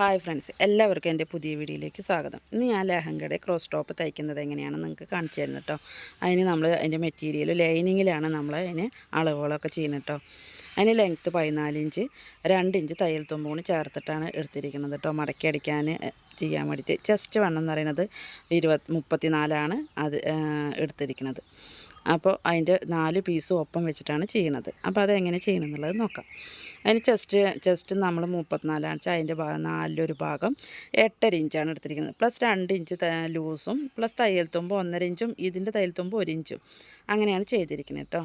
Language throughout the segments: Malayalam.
ഹായ് ഫ്രണ്ട്സ്, എല്ലാവർക്കും എൻ്റെ പുതിയ വീഡിയോയിലേക്ക് സ്വാഗതം. ഇന്ന് ഞാൻ ലെഹങ്കയുടെ ക്രോസ് ടോപ്പ് തയ്ക്കുന്നത് എങ്ങനെയാണെന്ന് നിങ്ങൾക്ക് കാണിച്ചു തരുന്നു കേട്ടോ. അതിന് നമ്മൾ അതിൻ്റെ മെറ്റീരിയൽ ലൈനിങ്ങിലാണ് നമ്മൾ അതിന് അളവുകളൊക്കെ ചെയ്യുന്നത് കേട്ടോ. അതിന് ലെങ്ത്ത് 14 ഇഞ്ച്, 2 ഇഞ്ച് തയ്യൽ തുമ്പൂണ് ചേർത്തിട്ടാണ് എടുത്തിരിക്കുന്നത് കേട്ടോ. മടക്കി അടിക്കാൻ ചെയ്യാൻ വേണ്ടിയിട്ട് ചെസ്റ്റ് വണ്ണം എന്ന് പറയുന്നത് 34 അത് എടുത്തിരിക്കുന്നത്. അപ്പോൾ അതിൻ്റെ 4 പീസും ഒപ്പം വെച്ചിട്ടാണ് ചെയ്യുന്നത്. അപ്പോൾ അതെങ്ങനെ ചെയ്യണമെന്നുള്ളത് നോക്കാം. അതിന് ചെസ്റ്റ് നമ്മൾ 34 വെച്ചാൽ അതിൻ്റെ നാലിലൊരു ഭാഗം 8.5 ഇഞ്ചാണ് എടുത്തിരിക്കുന്നത്. പ്ലസ് 2 ഇഞ്ച് ലൂസും പ്ലസ് തയ്യൽ തുമ്പ് 1.5 ഇഞ്ചും ഇതിൻ്റെ തയ്യൽ തുമ്പ് 1 ഇഞ്ചും അങ്ങനെയാണ് ചെയ്തിരിക്കുന്നത് കേട്ടോ.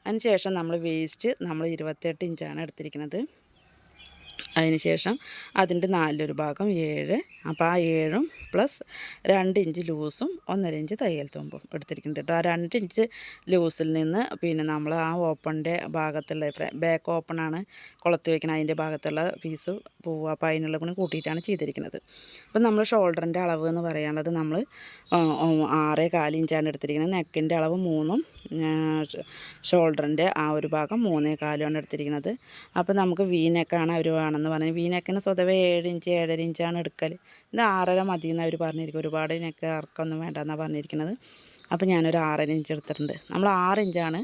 അതിന് ശേഷം നമ്മൾ വേസ്റ്റ് നമ്മൾ 28 ഇഞ്ചാണ് എടുത്തിരിക്കുന്നത്. അതിന് ശേഷം അതിൻ്റെ നാലിലൊരു ഭാഗം 7, അപ്പോൾ ആ 7 പ്ലസ് 2 ഇഞ്ച് ലൂസും 1.5 ഇഞ്ച് തയ്യൽ തുമ്പും എടുത്തിരിക്കുന്നുണ്ട് കേട്ടോ. ആ 2 ഇഞ്ച് ലൂസിൽ നിന്ന് പിന്നെ നമ്മൾ ആ ഓപ്പണിൻ്റെ ഭാഗത്തുള്ള ബാക്ക് ഓപ്പണാണ് കൊളുത്തി വയ്ക്കുന്നത്, അതിൻ്റെ ഭാഗത്തുള്ള പീസ് പോവുക. അപ്പോൾ അതിനുള്ള കൂടി കൂട്ടിയിട്ടാണ് ചെയ്തിരിക്കുന്നത്. അപ്പം നമ്മൾ ഷോൾഡറിൻ്റെ അളവ് എന്ന് പറയാനുള്ളത് നമ്മൾ 6.25 ഇഞ്ചാണ് എടുത്തിരിക്കുന്നത്. നെക്കിൻ്റെ അളവ് 3ഉം ഷോൾഡറിൻ്റെ ആ ഒരു ഭാഗം 3.25 എടുത്തിരിക്കുന്നത്. അപ്പോൾ നമുക്ക് വി നെക്കാണ് അവർ വേണമെന്ന് പറഞ്ഞത്. വി നെക്കിന് സ്വതവേ 7 ഇഞ്ച് 7.5 ഇഞ്ചാണ് എടുക്കൽ. ഇത് 6.5 മതി എന്ന് അവർ പറഞ്ഞിരിക്കും. ഒരുപാട് നെക്ക് ഇറക്കൊന്നും വേണ്ടെന്നാണ് പറഞ്ഞിരിക്കുന്നത്. അപ്പോൾ ഞാനൊരു 6.5 ഇഞ്ച് എടുത്തിട്ടുണ്ട്. നമ്മൾ 6 ഇഞ്ചാണ്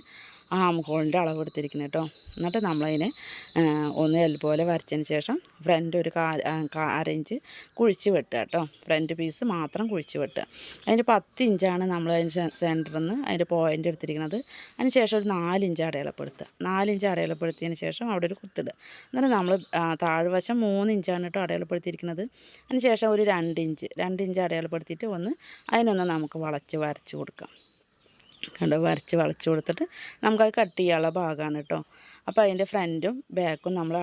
ആം ഹോളിൻ്റെ അളവ് എടുത്തിരിക്കുന്നത് കേട്ടോ. എന്നിട്ട് നമ്മളതിനെ ഒന്ന് പോലെ വരച്ചതിന് ശേഷം ഫ്രണ്ട് ഒരു 1/2 ഇഞ്ച് കുഴിച്ച് വെട്ടുക കേട്ടോ. ഫ്രണ്ട് പീസ് മാത്രം കുഴിച്ച് വെട്ടുക. അതിന് 10 ഇഞ്ചാണ് നമ്മൾ അതിന് സെൻറ്ററിൽ നിന്ന് അതിൻ്റെ പോയിൻ്റ് എടുത്തിരിക്കുന്നത്. അതിന് ശേഷം ഒരു 4 ഇഞ്ച് അടയാളപ്പെടുത്തുക. 4 ഇഞ്ച് അടയാളപ്പെടുത്തിയതിന് ശേഷം അവിടെ ഒരു കുത്തിടുക. എന്നിട്ട് നമ്മൾ താഴ്വശം 3 ഇഞ്ചാണ് കേട്ടോ അടയാളപ്പെടുത്തിയിരിക്കുന്നത്. അതിന് ശേഷം ഒരു 2 ഇഞ്ച് അടയാളപ്പെടുത്തിയിട്ട് അതിനൊന്ന് നമുക്ക് വരച്ച് കൊടുക്കാം. കണ്ടോ, വളച്ച് കൊടുത്തിട്ട് നമുക്കത് കട്ട് ചെയ്യാനുള്ള ഭാഗമാണ് കേട്ടോ. അപ്പോൾ അതിൻ്റെ ഫ്രണ്ടും ബാക്കും നമ്മൾ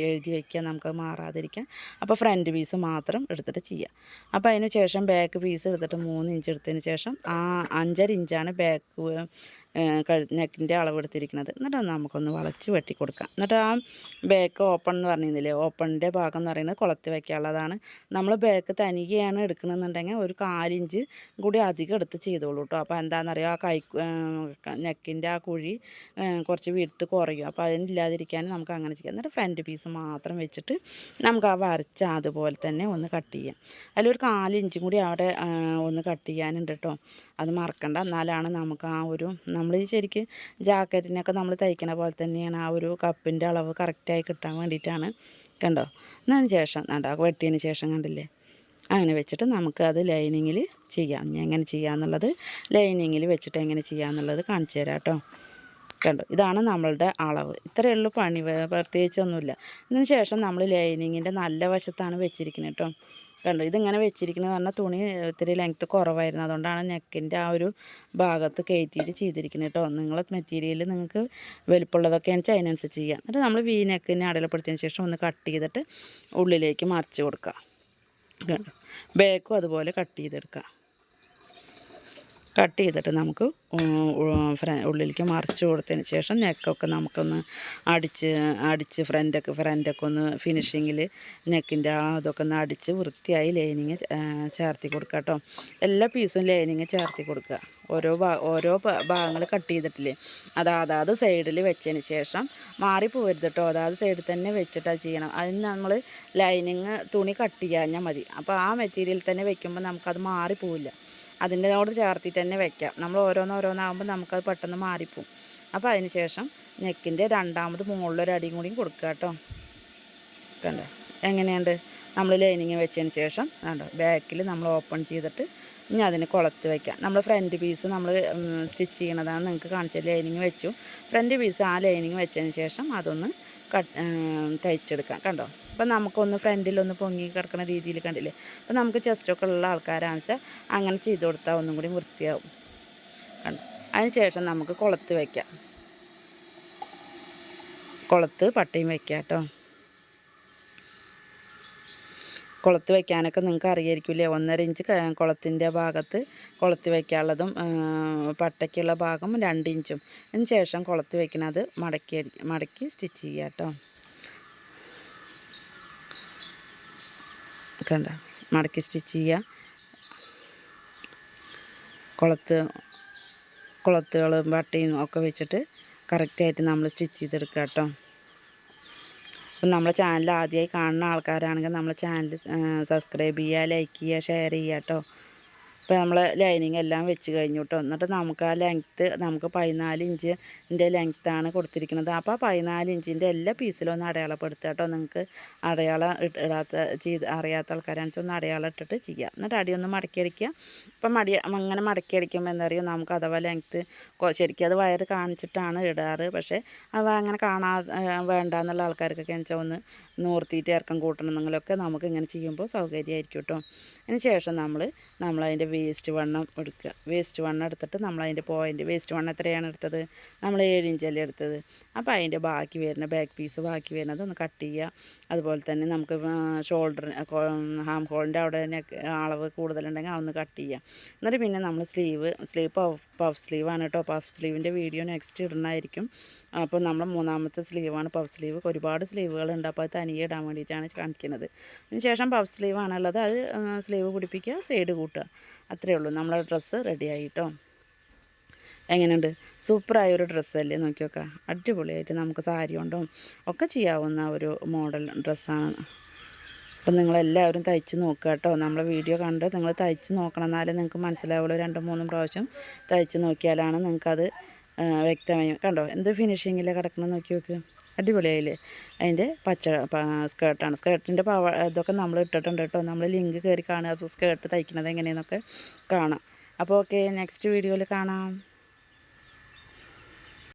എഴുതി വയ്ക്കുക, നമുക്കത് മാറാതിരിക്കാം. അപ്പോൾ ഫ്രണ്ട് പീസ് മാത്രം എടുത്തിട്ട് ചെയ്യുക. അപ്പോൾ അതിന് ശേഷം ബാക്ക് പീസ് എടുത്തിട്ട് 3 ഇഞ്ച് എടുത്തതിന് ശേഷം 5.5 ഇഞ്ചാണ് ബാക്ക് നെക്കിൻ്റെ അളവ് എടുത്തിരിക്കുന്നത്. എന്നിട്ട് നമുക്കൊന്ന് വളച്ച് വെട്ടി കൊടുക്കാം. എന്നിട്ട് ആ ബാക്ക് ഓപ്പൺ എന്ന് പറഞ്ഞിരുന്നില്ലേ, ഓപ്പണിൻ്റെ ഭാഗം എന്ന് പറയുന്നത് കുളത്ത് വയ്ക്കാനുള്ളതാണ്. നമ്മൾ ബാക്ക് തനികയാണ് എടുക്കണമെന്നുണ്ടെങ്കിൽ ഒരു 4 ഇഞ്ച് കൂടി അധികം എടുത്ത് ചെയ്തോളൂ കേട്ടോ. അപ്പോൾ എന്താണെന്നറിയോ, ആ നെക്കിൻ്റെ ആ കുഴി കുറച്ച് വിട്ട് കുറയും. അപ്പോൾ അതിനില്ലാതിരിക്കാൻ നമുക്ക് അങ്ങനെ ചെയ്യാം. എന്നിട്ട് ഫ്രണ്ട് പീസ് മാത്രം വെച്ചിട്ട് നമുക്ക് ആ വരച്ച അതുപോലെ തന്നെ ഒന്ന് കട്ട് ചെയ്യാം. അതിലൊരു 4 ഇഞ്ചും കൂടി അവിടെ ഒന്ന് കട്ട് ചെയ്യാനുണ്ട് കേട്ടോ. അത് മറക്കണ്ട. എന്നാലാണ് നമുക്ക് ആ ഒരു നമ്മൾ ശരിക്കും ജാക്കറ്റിനൊക്കെ നമ്മൾ തയ്ക്കണ പോലെ തന്നെയാണ് ആ ഒരു കപ്പിൻ്റെ അളവ് കറക്റ്റായി കിട്ടാൻ വേണ്ടിയിട്ടാണ്. കണ്ടോ, എന്നതിന് ശേഷം വെട്ടിയതിന് ശേഷം കണ്ടില്ലേ, അങ്ങനെ വെച്ചിട്ട് നമുക്ക് അത് ലൈനിങ്ങിൽ ചെയ്യാം. എങ്ങനെ ചെയ്യാമെന്നുള്ളത് ലൈനിങ്ങിൽ വെച്ചിട്ട് എങ്ങനെ ചെയ്യാമെന്നുള്ളത് കാണിച്ചു തരാം കേട്ടോ. കണ്ടോ, ഇതാണ് നമ്മളുടെ അളവ്. ഇത്രയേ ഉള്ളൂ പണി, പ്രത്യേകിച്ചൊന്നുമില്ല. ഇതിന് ശേഷം നമ്മൾ ലൈനിങ്ങിൻ്റെ നല്ല വശത്താണ് വെച്ചിരിക്കുന്നത് കേട്ടോ. കണ്ടോ, ഇതിങ്ങനെ വെച്ചിരിക്കുന്നത് പറഞ്ഞാൽ തുണി ഇത്തിരി ലെങ്ത്ത് കുറവായിരുന്നു, അതുകൊണ്ടാണ് നെക്കിൻ്റെ ആ ഒരു ഭാഗത്ത് കയറ്റിയിട്ട് ചെയ്തിരിക്കുന്നത് കേട്ടോ. നിങ്ങളെ മെറ്റീരിയൽ നിങ്ങൾക്ക് വലുപ്പമുള്ളതൊക്കെയാണ് വെച്ചാൽ അതിനനുസരിച്ച് ചെയ്യുക. എന്നിട്ട് നമ്മൾ വി നെക്കിനെ അടയാളപ്പെടുത്തിയതിന് ശേഷം ഒന്ന് കട്ട് ചെയ്തിട്ട് ഉള്ളിലേക്ക് മറിച്ച് കൊടുക്കുക. കണ്ടോ, ബാക്കും അതുപോലെ കട്ട് ചെയ്തെടുക്കുക. കട്ട് ചെയ്തിട്ട് നമുക്ക് ഉള്ളിലേക്ക് മറിച്ച് കൊടുത്തതിന് ശേഷം നെക്കൊക്കെ നമുക്കൊന്ന് അടിച്ച് ഫ്രണ്ടൊക്കെ ഒന്ന് ഫിനിഷിങ്ങിൽ നെക്കിൻ്റെ അതൊക്കെ ഒന്ന് അടിച്ച് വൃത്തിയായി ലൈനിങ് ചേർത്തി കൊടുക്കുക കേട്ടോ. എല്ലാ പീസും ലൈനിങ് ചേർത്തി കൊടുക്കുക. ഓരോ ഭാഗങ്ങൾ കട്ട് ചെയ്തിട്ടില്ലേ, അതാത് സൈഡിൽ വെച്ചതിന് ശേഷം മാറിപ്പോവരുത് കേട്ടോ. അതാത് സൈഡിൽ തന്നെ വെച്ചിട്ടാണ് ചെയ്യണം. അതിന് നമ്മൾ ലൈനിങ് തുണി കട്ട് ചെയ്യാഞ്ഞാൽ മതി. അപ്പോൾ ആ മെറ്റീരിയൽ തന്നെ വെക്കുമ്പോൾ നമുക്കത് മാറിപ്പോവില്ല. അതിൻ്റെയോട് ചേർത്തിട്ട് തന്നെ വെക്കാം. നമ്മൾ ഓരോന്നാകുമ്പോൾ നമുക്കത് പെട്ടെന്ന് മാറിപ്പോവും. അപ്പോൾ അതിന് ശേഷം നെക്കിൻ്റെ രണ്ടാമത് മുകളിലൊരടിയും കൂടിയും കൊടുക്കുക കേട്ടോ. കണ്ടോ എങ്ങനെയുണ്ട്, നമ്മൾ ലൈനിങ് വെച്ചതിന് ശേഷം കണ്ടോ ബാക്കിൽ നമ്മൾ ഓപ്പൺ ചെയ്തിട്ട് ഇനി അതിന് കുളത്ത് വയ്ക്കാം. നമ്മൾ ഫ്രണ്ട് പീസ് നമ്മൾ സ്റ്റിച്ച് ചെയ്യണതാണ് നിങ്ങൾക്ക് കാണിച്ചത്. ലൈനിങ് വെച്ചു, ഫ്രണ്ട് പീസ് ആ ലൈനിങ് വെച്ചതിന് ശേഷം അതൊന്ന് തയ്ച്ചെടുക്കാം. കണ്ടോ, അപ്പം നമുക്കൊന്ന് ഫ്രണ്ടിലൊന്ന് പൊങ്ങി കിടക്കുന്ന രീതിയിൽ കണ്ടില്ലേ. അപ്പം നമുക്ക് ചെസ്റ്റൊക്കെ ഉള്ള ആൾക്കാരാണെന്ന് വെച്ചാൽ അങ്ങനെ ചെയ്ത് കൊടുത്താൽ ഒന്നും കൂടി വൃത്തിയാവും. കണ്ടോ, അതിന് ശേഷം നമുക്ക് കുളത്ത് വയ്ക്കാം. കുളത്ത് പട്ടയും വയ്ക്കാം കേട്ടോ. കുളത്ത് വയ്ക്കാനൊക്കെ നിങ്ങൾക്ക് അറിയായിരിക്കില്ലേ, 1.5 ഇഞ്ച് കുളത്തിൻ്റെ ഭാഗത്ത് കുളത്ത് വയ്ക്കാനുള്ളതും പട്ടയ്ക്കുള്ള ഭാഗം 2 ഇഞ്ചും. അതിന് ശേഷം കുളത്ത് വയ്ക്കുന്നത് മടക്കി സ്റ്റിച്ച് ചെയ്യുക കേട്ടോ. കണ്ട, മടക്കി സ്റ്റിച്ച് ചെയ്യുക. കുളത്തുകളും പട്ടയും ഒക്കെ വെച്ചിട്ട് കറക്റ്റായിട്ട് നമ്മൾ സ്റ്റിച്ച് ചെയ്തെടുക്കുക കേട്ടോ. അപ്പം നമ്മളെ ചാനൽ ആദ്യമായി കാണുന്ന ആൾക്കാരാണെങ്കിൽ നമ്മളെ ചാനൽ സബ്സ്ക്രൈബ് ചെയ്യുക, ലൈക്ക് ചെയ്യുക, ഷെയർ ചെയ്യുക കേട്ടോ. ഇപ്പോൾ നമ്മൾ ലൈനിങ് എല്ലാം വെച്ച് കഴിഞ്ഞു കേട്ടോ. എന്നിട്ട് നമുക്ക് ആ ലെങ്ത്ത് നമുക്ക് 14 ഇഞ്ചിൻ്റെ ലെങ്ത്താണ് കൊടുത്തിരിക്കുന്നത്. അപ്പോൾ 14 ഇഞ്ചിൻ്റെ എല്ലാ പീസിലും ഒന്ന് അടയാളപ്പെടുത്തുക കേട്ടോ. നിങ്ങൾക്ക് അടയാളം അറിയാത്ത ആൾക്കാരാണെന്ന് വെച്ചാൽ ഒന്ന് അടയാളം ഇട്ടിട്ട് ചെയ്യുക. എന്നിട്ട് അടിയൊന്ന് മടക്കി അടിക്കുക. ഇപ്പം അങ്ങനെ മടക്കി അടിക്കുമ്പോൾ എന്താ പറയുക, നമുക്ക് അഥവാ ലെങ്ത്ത് ശരിക്കും അത് വയറ് കാണിച്ചിട്ടാണ് ഇടാറ്. പക്ഷേ അവ അങ്ങനെ വേണ്ട എന്നുള്ള ആൾക്കാർക്കൊക്കെ വെച്ചാൽ ഒന്ന് നൂർത്തിയിട്ട് ഇറക്കം കൂട്ടണമെന്നെങ്കിലൊക്കെ നമുക്ക് ഇങ്ങനെ ചെയ്യുമ്പോൾ സൗകര്യമായിരിക്കും കേട്ടോ. അതിന് ശേഷം നമ്മളതിൻ്റെ വേസ്റ്റ് വണ്ണം എടുക്കുക. വേസ്റ്റ് വണ്ണം എടുത്തിട്ട് നമ്മളതിൻ്റെ വേസ്റ്റ് വണ്ണം എത്രയാണ് എടുത്തത്, നമ്മൾ 7 ഇഞ്ചല്ലേ എടുത്തത്. അപ്പോൾ അതിൻ്റെ ബാക്കി വരുന്ന ബാക്ക് പീസ് ബാക്കി വരുന്നത് ഒന്ന് കട്ട് ചെയ്യുക. അതുപോലെ തന്നെ നമുക്ക് ഹാം ഹോളിൻ്റെ അവിടെ തന്നെ അളവ് കൂടുതലുണ്ടെങ്കിൽ അതൊന്ന് കട്ട് ചെയ്യുക. എന്നിട്ട് പിന്നെ നമ്മൾ സ്ലീവ് പഫ് സ്ലീവാണ് കേട്ടോ. പഫ് സ്ലീവിൻ്റെ വീഡിയോ നെക്സ്റ്റ് ഇടുന്നതായിരിക്കും. അപ്പോൾ നമ്മൾ 3ാമത്തെ സ്ലീവാണ് പഫ് സ്ലീവ്. ഒരുപാട് സ്ലീവുകളുണ്ട്, അപ്പോൾ അത് തനിയെ ഇടാൻ വേണ്ടിയിട്ടാണ് കാണിക്കുന്നത്. അതിന് ശേഷം പഫ് സ്ലീവാണുള്ളത്, അത് സ്ലീവ് പിടിപ്പിക്കുക, സൈഡ് കൂട്ടുക. അത്രയേ ഉള്ളൂ, നമ്മളെ ഡ്രസ്സ് റെഡിയായി കേട്ടോ. എങ്ങനെയുണ്ട്? സൂപ്പറായൊരു ഡ്രസ്സല്ലേ, നോക്കി നോക്കാം. അടിപൊളിയായിട്ട് നമുക്ക് സാരി കൊണ്ടും ഒക്കെ ചെയ്യാവുന്ന ഒരു മോഡൽ ഡ്രസ്സാണ്. അപ്പം നിങ്ങളെല്ലാവരും തയ്ച്ച് നോക്കുക കേട്ടോ. നമ്മളെ വീഡിയോ കണ്ട് നിങ്ങൾ തയ്ച്ച് നോക്കണം, എന്നാലേ നിങ്ങൾക്ക് മനസ്സിലാവുള്ളൂ. 2-3 പ്രാവശ്യം തയ്ച്ച് നോക്കിയാലാണ് നിങ്ങൾക്കത് വ്യക്തമായി. കണ്ടോ എന്ത് ഫിനിഷിങ്ങിൽ കിടക്കണം, നോക്കി നോക്ക്. അടിപൊളിയായില്ലേ? അതിൻ്റെ സ്കേർട്ടാണ്. സ്കേർട്ടിൻ്റെ ഇതൊക്കെ നമ്മൾ ഇട്ടിട്ടുണ്ട് കേട്ടോ. നമ്മൾ ലിങ്ക് കയറി കാണുക, സ്കേർട്ട് തയ്ക്കുന്നത് എങ്ങനെയെന്നൊക്കെ കാണാം. അപ്പോൾ ഓക്കെ, നെക്സ്റ്റ് വീഡിയോയിൽ കാണാം.